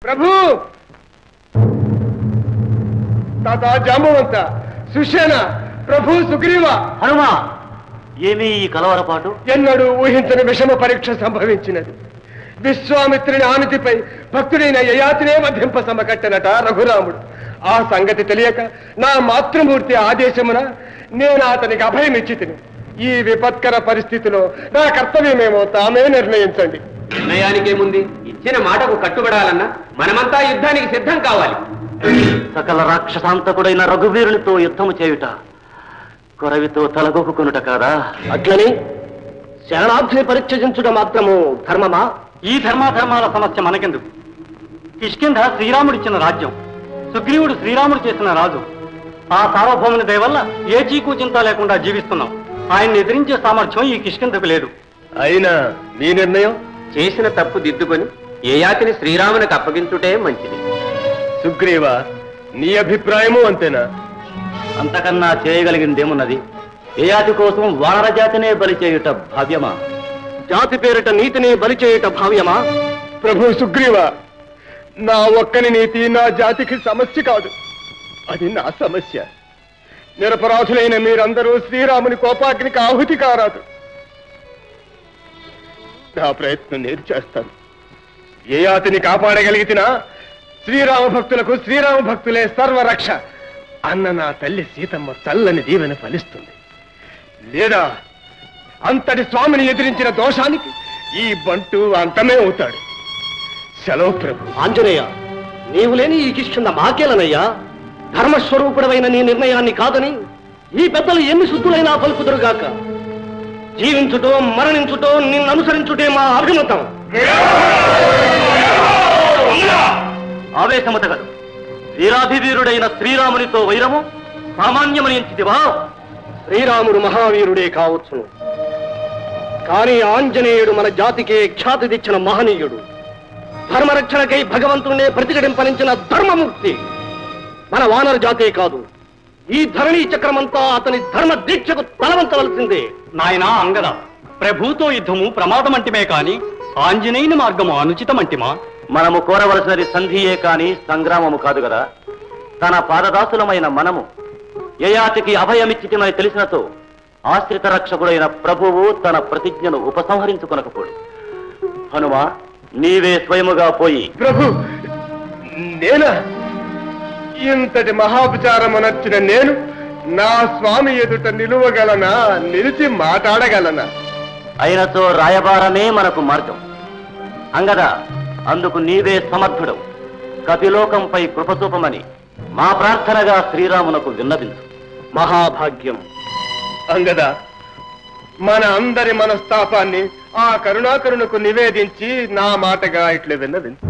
ప్రభు తాత జాంబవంత సుషేణ ప్రభు సుగ్రీవ హనుమా ఏమీ ఈ కలవరపాటు? ఎన్నడూ ఊహించని విషమ పరీక్ష సంభవించినది. విశ్వామిత్రుని ఆనతిపై భక్తుడైన యయాతినే వధింప సమకట్టనట రఘురాముడు. ఆ సంగతి తెలియక నా మాతృమూర్తి ఆదేశమున నేను అతనికి అభయం ఇచ్చి తిని ఈ విపత్కర పరిస్థితిలో నా కర్తవ్యమేమో తామే నిర్ణయించండి. నిర్ణయానికేముంది? ఇచ్చిన మాటకు కట్టుబడాలన్నా మనమంతా యుద్ధానికి సిద్ధం కావాలి. సకల రాక్షసాంతకుడైన రఘువీరునితో యుద్ధము చేయుట కొరవితో తలగొక్కునుట కాదా? అట్లని శరణార్థిని పరీక్షించుట మాత్రము ధర్మమా? ఈ ధర్మాధర్మాల సమస్య మనకెందుకు? కిష్కింధ శ్రీరాముడిచ్చిన రాజ్యం, సుగ్రీవుడు శ్రీరాముడు చేసిన రాజు. ఆ సార్వభౌముని దయ వల్ల ఏ చీకు చింత లేకుండా జీవిస్తున్నాం. ఆయన్ని ఎదిరించే సామర్థ్యం ఈ కిష్కింధకు లేదు. అయినా నీ నిర్ణయం? చేసిన తప్పు దిద్దుకొని యయాతిని శ్రీరామునికి అప్పగించుటే మంచిది. సుగ్రీవ, నీ అభిప్రాయము అంతేనా? అంతకన్నా చేయగలిగిందేమున్నది? యయాతి కోసం వానర జాతినే బలి చేయుట భావ్యమా? జాతి పేరిట నీతిని బలి చేయుట భావ్యమా? ప్రభు సుగ్రీవ, నా ఒక్కని నీతి నా జాతికి సమస్య కాదు, అది నా సమస్య. నిరపరాధులైన మీరందరూ శ్రీరాముని కోపాగ్నికి ఆహుతి కారాదు. నా ప్రయత్నం నేను చేస్తాను. యయాతిని కాపాడగలిగితేనా శ్రీరామ భక్తులకు శ్రీరామ భక్తులే సర్వరక్ష అన్న నా తల్లి సీతమ్మ చల్లని దీవెన ఫలిస్తుంది. లేదా అంతటి స్వామిని ఎదిరించిన దోషానికి ఈ బంటు అంతమే అవుతాడు. సెలవు ప్రభు. ఆంజనేయ, నీవు లేని ఈ కిష్కింధ మాకేలనయ్యా. ధర్మస్వరూపుడమైన నీ నిర్ణయాన్ని కాదని ఈ పెద్దలు ఎన్ని శుద్ధులైనా పలుకుదురుగాక. జీవించుటో మరణించుటో నిన్ను అనుసరించుటే మా అభిమతం. ఆవేశమతగదు. వీరాధివీరుడైన శ్రీరామునితో వైరము సామాన్యమని ఎంచితివా? శ్రీరాముడు మహావీరుడే కావచ్చును, కానీ ఆంజనేయుడు మన జాతికే ఖ్యాతి తెచ్చిన మహనీయుడు. ధర్మరక్షణకై భగవంతుడినే ప్రతిఘటింపనించిన ధర్మముక్తి. మన వానర జాతే కాదు, ఈ ధరణీ చక్రమంతా అతని ధర్మ దీక్షకు తలవంచవలసిందే. నాయనా అంగద, ప్రభుతో యుద్ధము ప్రమాదమంటిమే కాని ఆంజనేయుని మార్గము అనుచితమంటిమా? మనము కోరవలసినది సంధియే కాని సంగ్రామము కాదు కదా. తన పాదదాసులమైన మనము యయాతికి అభయమిచ్చితిమని తెలిసినతో ఆశ్రిత రక్షకుడైన ప్రభువు తన ప్రతిజ్ఞను ఉపసంహరించుకొనకపోడు. హనుమా, నీవే స్వయముగా పోయి. ప్రభు, నేనా? ఇంతటి మహాపచారమునర్చిన నేను నా స్వామి ఎదుట నిలువగలనా? నిలిచి మాట్లాడగలనా? అయినతో రాయబారమే మనకు మార్గం. అంగద, అందుకు నీవే సమర్థుడవు. కపిలోకంపై కృపచూపమని మా ప్రార్థనగా శ్రీరామునకు విన్నవించు. మహాభాగ్యం. అంగద, మన అందరి మనస్తాపాన్ని ఆ కరుణాకరుణకు నివేదించి నా మాటగా ఇట్లా విన్నవించు.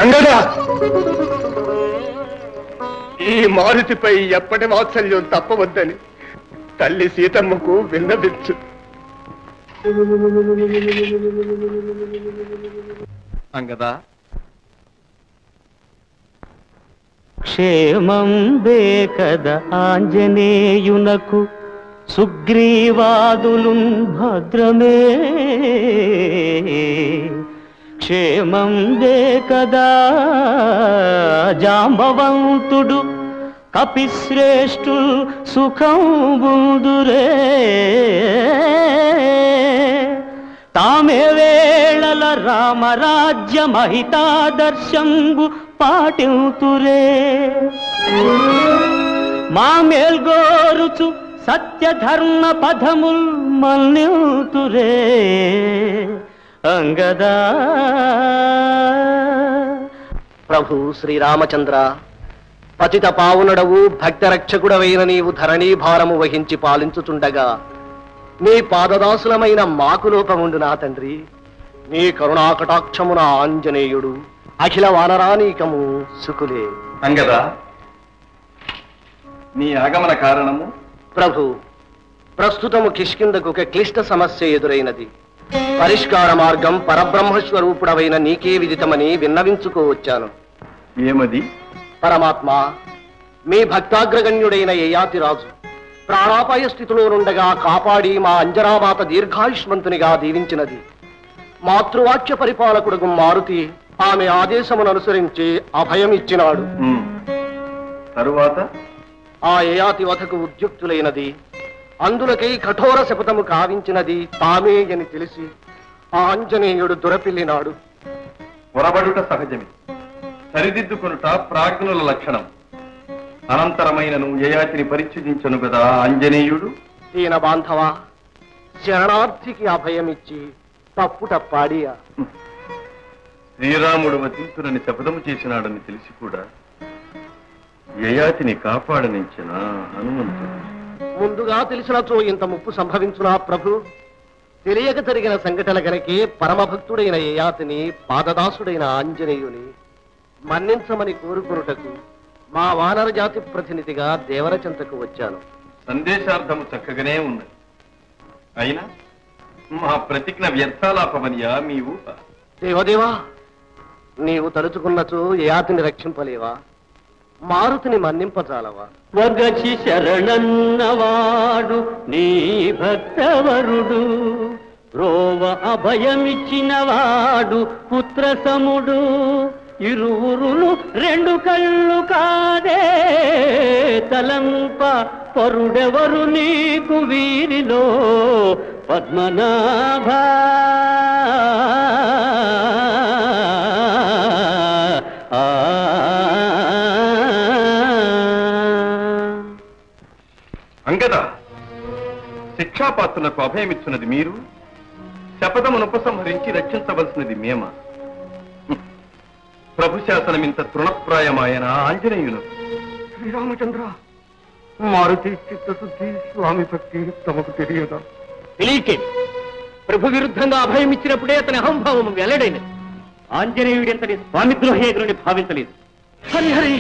అంగద, ఈ మారుతిపై ఎప్పటి వాత్సల్యం తప్పవద్దని తల్లి సీతమ్మకు విన్నవించు. అంగదా, క్షేమం బేకద ఆంజనేయునకు సుగ్రీవాదులున్ భద్రమే. క్షేమం బేకదా జాంబవంతుడు కపిశ్రేష్ఠు సుఖం బుందురే. తామే వేళల రామరాజ్య మహితాదర్శంబు పాటింతురే. మా మేల్గోరుచు సత్యధర్మ పదముల్ మన్యుతురే. అంగదా. ప్రభు శ్రీరామచంద్ర, పతిత పావునడవు భక్తరక్షకుడవైన నీవు ధరణీ భారము వహించి పాలించుచుండగా నీ పాదదాసులమైన మాకు లోపముండు నా తండ్రి. నీ కరుణాకటాక్షమున ఆంజనేయుడు అఖిల వానరానీకము సుకులే. అంగదా, నీ ఆగమన కారణము? ప్రభు, ప్రస్తుతము కిష్కింధకు ఒక క్లిష్ట సమస్య ఎదురైనది. పరిష్కార మార్గం పరబ్రహ్మస్వరూపుడవైన నీకే విదితమని విన్నవించుకోవచ్చాను. ఏమది? పరమాత్మ, మీ భక్తాగ్రగణ్యుడైన యయాతి రాజు ప్రాణాపాయ స్థితిలో నుండగా కాపాడి మా అంజనామాత దీర్ఘాయుష్మంతునిగా దీవించినది. మాతృవాక్య పరిపాలకుడు మారుతి ఆమె ఆదేశమును అనుసరించి అభయమిచ్చినాడు. తరువాత ఆ యయాతి వధకు ఉద్యుక్తులైనది, అందులకై కఠోర శపథము కావించినది తామే అని తెలిసి ఆ ఆంజనేయుడు దురపిల్లినాడు. పొరబడుట సహజమే, సరిదిద్దుకొనుట ప్రాజ్ఞుల లక్షణం. అనంతరమైనను యయాతిని పరిచ్ఛేదించను కదా ఆంజనేయుడు. ఈయన బాంధవ శరణార్థికి అభయమిచ్చి తప్పుటప్పాడియా. శ్రీరాముడు వధించునని శపథము చేసినాడని తెలిసి కూడా యయాతిని కాపాడనించిన హనుమంతుడు. ముందుగా తెలిసినచో ఇంత ముప్పు సంభవించునా ప్రభు? తెలియక జరిగిన సంఘటన గనకే పరమభక్తుడైన యయాతిని పాదదాసుడైన ఆంజనేయుని మన్నించమని కోరుకొనుటకు మా వానర జాతి ప్రతినిధిగా దేవరచెంతకు వచ్చాను. సందేశార్థము చక్కగానే ఉన్నది. అయినా మా ప్రతిజ్ఞ వ్యర్థాలాపమనియా మీ ఊహ? దేవదేవా, నీవు తలుచుకున్నచో యయాతిని రక్షింపలేవా? మారుతిని మన్నింపజాలవా? స్వర్గచి శరణన్నవాడు నీ భక్తవరుడు, రోవ అభయమిచ్చినవాడు పుత్రసముడు, ఇరువురులు రెండు కళ్ళు కాదే తలంప పరుడెవరు నీకు వీరిలో పద్మనాభ. అంగద, శిక్షాపాత్రులకు అభయమిచ్చున్నది మీరు, శపథమును ఉపసంహరించి రక్షించవలసినది మేమ. ప్రభు శాసనమింత తృణప్రాయమాయన ఆంజనేయులు. శ్రీరామచంద్ర, మారుతి చిత్తశుద్ధి స్వామి భక్తి తమకు తెలియదా? తెలియకే ప్రభు విరుద్ధంగా అభయమిచ్చినప్పుడే అతని అహంభావం వెల్లడైనది. ఆంజనేయుడంతటి స్వామిద్రోహేతుని భావించలేదు. హరిహరి,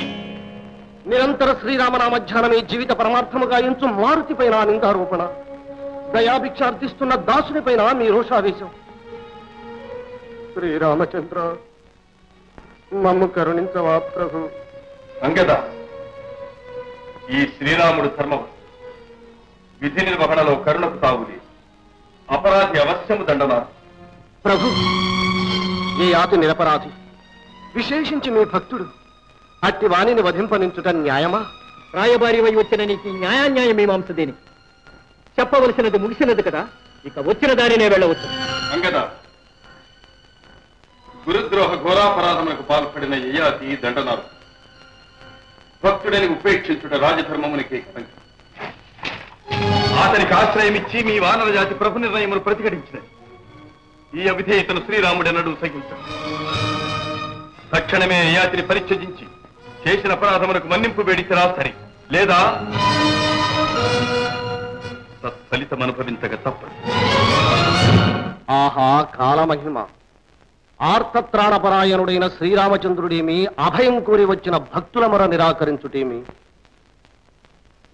నిరంతర శ్రీరామనామధ్యానమే జీవిత పరమార్థముగా ఎంచు మారుతి పైన నిందారోపణ, దయాభిక్షార్థిస్తున్న దాసుని పైన మీ రోషావేశం. శ్రీరామచంద్ర, మమ్ము కరుణించవా ప్రభు. అంగద, ఈ శ్రీరాముడు ధర్మం విధి నిర్వహణలో కరుణకు తాగుది. అపరాధి అవశ్యము దండనారు. ప్రభు, ఏ యాతి నిరపరాధి, విశేషించి మీ భక్తుడు, అట్టి వాణిని వధింపనించుట న్యాయమా? రాయబారి వై వచ్చిన నీకు న్యాయాన్యాయ మీమాంస దేనికి? చెప్పవలసినది ముగిసినది కదా, ఇక వచ్చిన దారినే వెళ్ళవచ్చు. అంగద, గురుద్రోహ ఘోరాపరాధములకు పాల్పడిన యయాతి దండనారు. భక్తుడని ఉపేక్షించుట రాజధర్మమునికే కలంకం. అతనికి ఆశ్రయమిచ్చి మీ వానర జాతి ప్రభు నిర్ణయమును ప్రతిఘటించినది. ఈ అవిధేయతను శ్రీరాముడెన్నడూ సహించడు. తక్షణమే యయాతిని పరిచ్ఛేదించి చేసిన అపరాధమునకు మన్నింపు వేడిచినా సరి, లేదా తత్ఫలితం అనుభవించక తప్పదు. ఆహా కాలమహిమ! ఆర్తత్రాణపరాయణుడైన శ్రీరామచంద్రుడేమి, అభయం కోరి వచ్చిన భక్తుల మొర నిరాకరించుటేమి?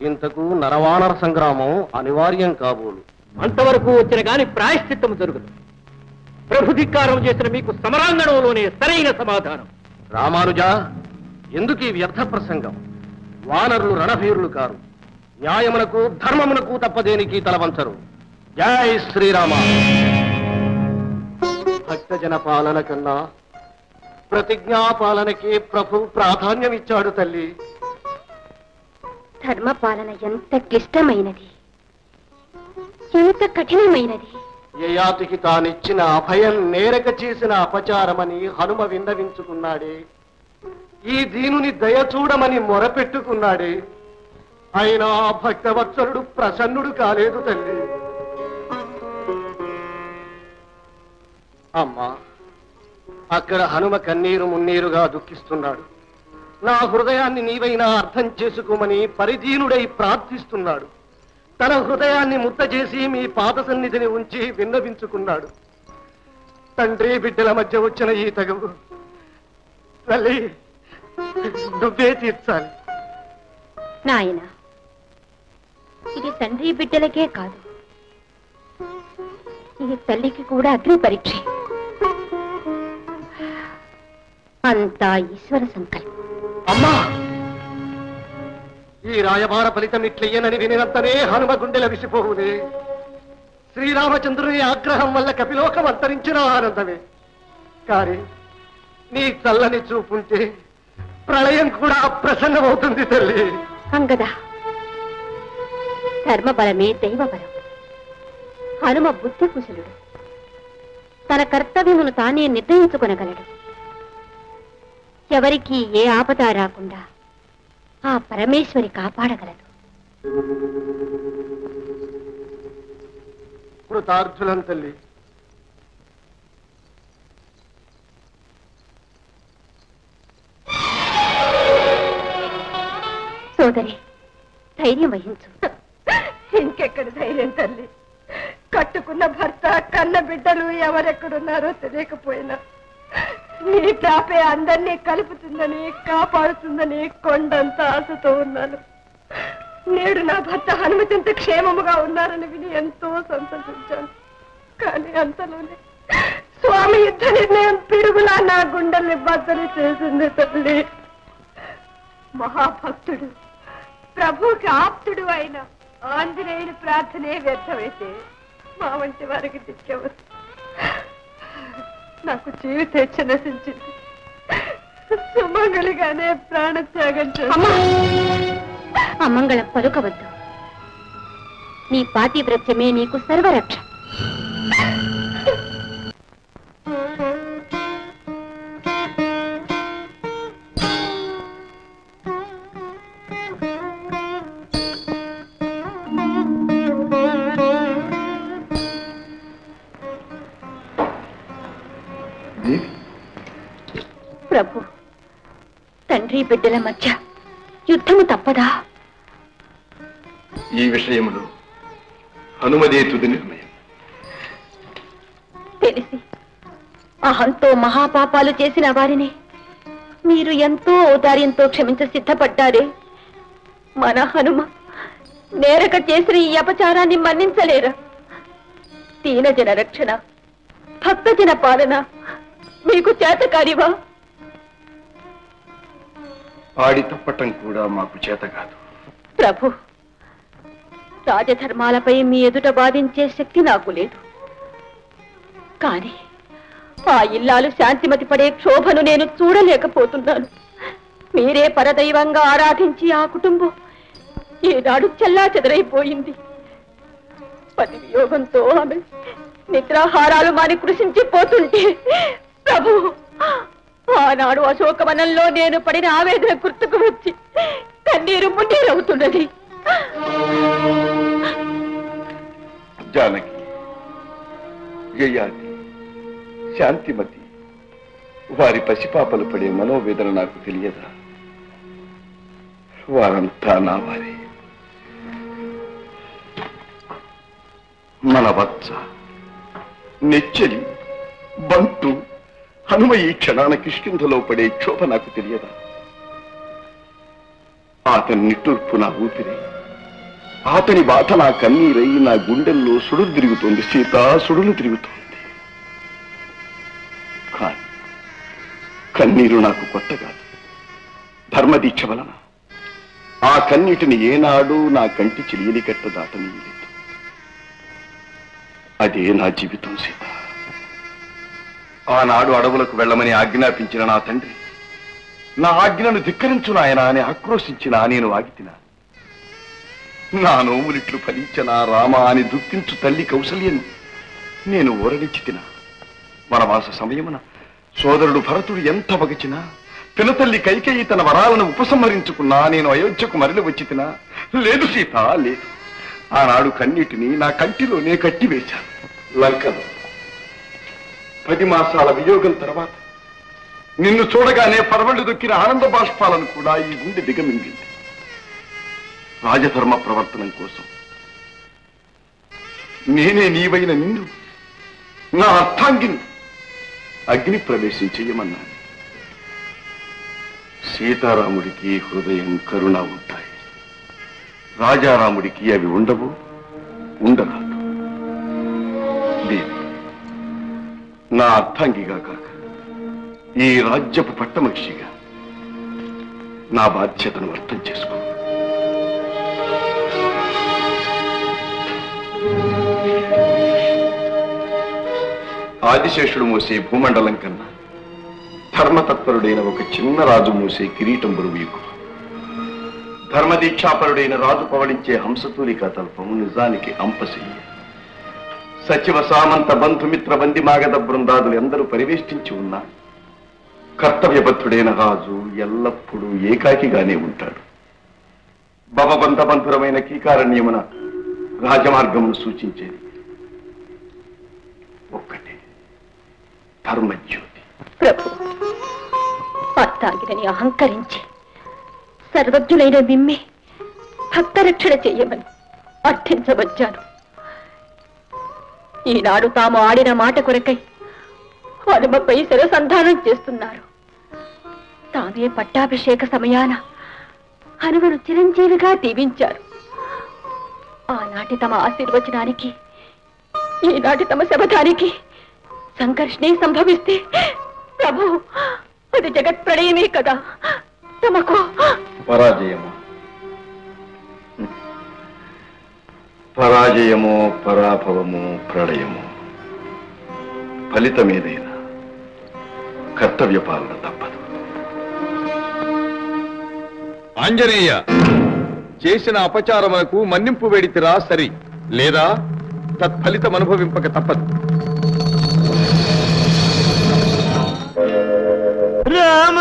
ఇంతకు నరవానర సంగ్రామం అనివార్యం కాబోలు. అంతవరకు వచ్చిన గాని ప్రాయశ్చిత్తము జరుగుతుంది. ప్రభుధిక్కారం చేసిన మీకు సమరాంగణంలోనే సరైన సమాధానం. రామానుజ, ఎందుకు ఈ వ్యర్థ ప్రసంగం? వానరులు రణభీరులు కారు, న్యాయమునకు ధర్మమునకు తప్పదేనికి తలవంచరు. జై శ్రీరామ. భక్తజన పాలన కన్నా ప్రతిజ్ఞాపాలనకే ప్రభు ప్రాధాన్యమిచ్చాడు తల్లి. ధర్మపాలన ఎంత క్లిష్టమైనది, ఎంత కఠినమైనది. యయాతికి తానిచ్చిన అభయం నేరక చేసిన అపచారమని హనుమ విన్నవించుకున్నాడే, ఈ దీనుని దయ చూడమని మొరపెట్టుకున్నాడే, అయినా భక్తవత్సలుడు ప్రసన్నుడు కాలేదు తల్లి. అమ్మా, అక్కడ హనుమ కన్నీరు మున్నీరుగా దుఃఖిస్తున్నాడు. నా హృదయాన్ని నీవైనా అర్థం చేసుకోమని పరిదీనుడై ప్రార్థిస్తున్నాడు. తన హృదయాన్ని ముద్ద చేసి మీ పాద సన్నిధిని ఉంచి విన్నవించుకున్నాడు. తండ్రి బిడ్డల మధ్య వచ్చిన ఈ తగవు తల్లి నువ్వే తీర్చాలి. నాయన, ఇది తండ్రి బిడ్డలకే కాదు, ఇది తల్లికి కూడా అగ్ని పరీక్ష. అంతా ఈశ్వర సంకల్పం. అమ్మా, ఈ రాయబార ఫలితం ఇట్లయ్యనని వినినంతనే హనుమ గుండెల విసిపోవునే. శ్రీరామచంద్రుని ఆగ్రహం వల్ల కపిలోకం అంతరించిన ఆనందమే. కానీ నీ చల్లని చూపుంటే ప్రళయం కూడా అప్రసన్నమవుతుంది తల్లి. అంగద, ధర్మబలమే దైవబలం. హనుమ బుద్ధి కుశలుడు. తన కర్తవ్యమును తానే నిర్ణయించుకొనగలడు. ఎవరికి ఏ ఆపద రాకుండా ఆ పరమేశ్వరి కాపాడగలదు. కృతార్థులం తల్లి. సోదరి, ధైర్యం వహించు. ఇంకెక్కడ ధైర్యం తల్లి? కట్టుకున్న భర్త, కన్న బిడ్డలు ఎవరెక్కడున్నారో తెలియకపోయినా నీ ప్రాపే అందరినీ కలుపుతుందని, కాపాడుతుందని కొండంత ఆశతో ఉన్నాను. నేడు నా భర్త హనుమతింత క్షేమముగా ఉన్నారని విని ఎంతో సంతోషించాను. కానీ అంతలోనే స్వామి యుద్ధ నిర్ణయం పిడుగులా నా గుండెల్ని బద్దలు చేసింది తల్లి. మహాభక్తుడు, ప్రభుకి ఆప్తుడు అయిన ఆంజనేయుని ప్రార్థనే వ్యర్థమైతే మా వంటి వారికి దిక్కెవరు? నాకు జీవితేచ్ఛ నశించింది. సుమంగళిగానే ప్రాణత్యాగం చేస్తాను. అమంగళం పలుకవద్దు. నీ పాతివ్రత్యమే నీకు సర్వరక్ష. ప్రభు, తండ్రి బిడ్డల మధ్య యుద్ధము తప్పదా? ఈ విషయంలో హనుమదే తుది నిర్ణయం. తెలిసి అహంతో మహాపాపాలు చేసిన వారిని మీరు ఎంతో ఔదార్యంతో క్షమించ సిద్ధపడ్డారే. మన హనుమ నేరక చేసిన ఈ అపచారాన్ని మన్నించలేరా? దీనజన రక్షణ, భక్తజన పాలన మీకు చేతకారివా? ఆడి తప్పటం కూడా మాకు చేత కాదు. ప్రభు, రాజధర్మాలపై మీ ఎదుట బాధించే శక్తి నాకు లేదు. కానీ ఆ ఇల్లాలు శాంతిమతి పడే క్షోభను నేను చూడలేకపోతున్నాను. మీరే పరదైవంగా ఆరాధించి ఆ కుటుంబం ఈనాడు చెల్లా చెదరైపోయింది. పతి వియోగంతో ఆమె నిద్రాహారాలు మాని కృషించిపోతుంటే ప్రభు, ఆనాడు అశోకవనంలో నేను పడిన ఆవేదన గుర్తుకు వచ్చి కన్నీరు మున్నీరవుతున్నది. జానకి, యయాతి, శాంతిమతి వారి పసిపాపలు పడే మనోవేదన నాకు తెలియదా? వారంతా నా వారే. మన వత్స, నెచ్చలి, బంటు, హనుమ ఈ క్షణాన కిష్కింధలో పడే క్షోభ నాకు తెలియదా? అతని నిట్టూర్పు నా ఊపిరి, అతని బాధ నా కన్నీరై నా గుండెల్లో సుడులు తిరుగుతోంది. సీత, సుడులు తిరుగుతోంది. కానీ కన్నీరు నాకు కొత్త కాదు. ధర్మదీక్ష వలన ఆ కన్నీటిని ఏనాడు నా కంటి చిలియలి కట్ట దాటనీయలేదు. అదే నా జీవితం సీత. ఆనాడు అడవులకు వెళ్ళమని ఆజ్ఞాపించిన నా తండ్రి నా ఆజ్ఞను ధిక్కరించు నాయనా అని ఆక్రోశించిన నేను ఆగితినా? నా నోములిట్లు ఫలించిన రామ అని దుఃఖించు తల్లి కౌసల్యను నేను ఊరడించి తినా? వనవాస సమయమున సోదరుడు భరతుడు ఎంత వగచినా, పినతల్లి కైకేయి తన వరాలను ఉపసంహరించుకున్నా నేను అయోధ్యకు మరలి వచ్చి తినా? లేదు సీత, లేదు. ఆనాడు కన్నీటిని నా కంటిలోనే కట్టివేశాను. లంకలో 10 మాసాల వియోగం తర్వాత నిన్ను చూడగానే పరవళ్ళు దొక్కిన ఆనంద బాష్పాలను కూడా ఈ గుండె దిగమింగింది. రాజధర్మ ప్రవర్తనం కోసం నేనే నీవైన నిన్ను, నా అర్థాంగిని అగ్ని ప్రవేశం చెయ్యమన్నాను. సీతారాముడికి హృదయం, కరుణ ఉంటాయి. రాజారాముడికి అవి ఉండవు, ఉండరాదు. దేవి, నా అర్థాంగిగా కాక ఈ రాజ్యపు పట్టమక్షిగా నా బాధ్యతను అర్థం చేసుకో. ఆదిశేషుడు మోసే భూమండలం కన్నా ధర్మతత్పరుడైన ఒక చిన్న రాజు మోసే కిరీటం బరువు ఎక్కువ. ధర్మదీక్షాపరుడైన రాజు పవళించే హంసతూలికా తల్పము నిజానికి అంపశయ్య. సచివ సామంత బంధుమిత్ర బందిమాగద బృందాదులు ఎందరూ పరివేష్టించి ఉన్నా కర్తవ్యబద్ధుడైన రాజు ఎల్లప్పుడూ ఏకాకిగానే ఉంటాడు. భవబంధబంధురమైన కీకారణ్యమున రాజమార్గమును సూచించేది ఒక్కటే, ధర్మజ్యోతి. ప్రభు, అత్తాగిరని అహంకరించి సర్వజ్ఞులైన మిమ్మే భక్తరక్షణ చెయ్యమని అర్థించవచ్చాను. ఈనాడు తాము ఆడిన మాట కొరకై హనుమపై శిరసంధానం చేస్తున్నారు. తామే పట్టాభిషేక సమయాన హనుమను చిరంజీవిగా దీవించారు. ఆనాటి తమ ఆశీర్వచనానికి ఈనాటి తమ శబదానికి సంఘర్షణే సంభవిస్తే ప్రభు, అది జగత్ ప్రళయమే కదా. తమకు పరాజయము పరాజయమో పరాభవము ప్రళయము ఫలితమేదైనా కర్తవ్య పాలన తప్పదు. ఆంజనేయ, చేసిన అపచారములకు మన్నింపు వేడితిరా సరి, లేదా తత్ఫలితం అనుభవింపక తప్పదు. రామ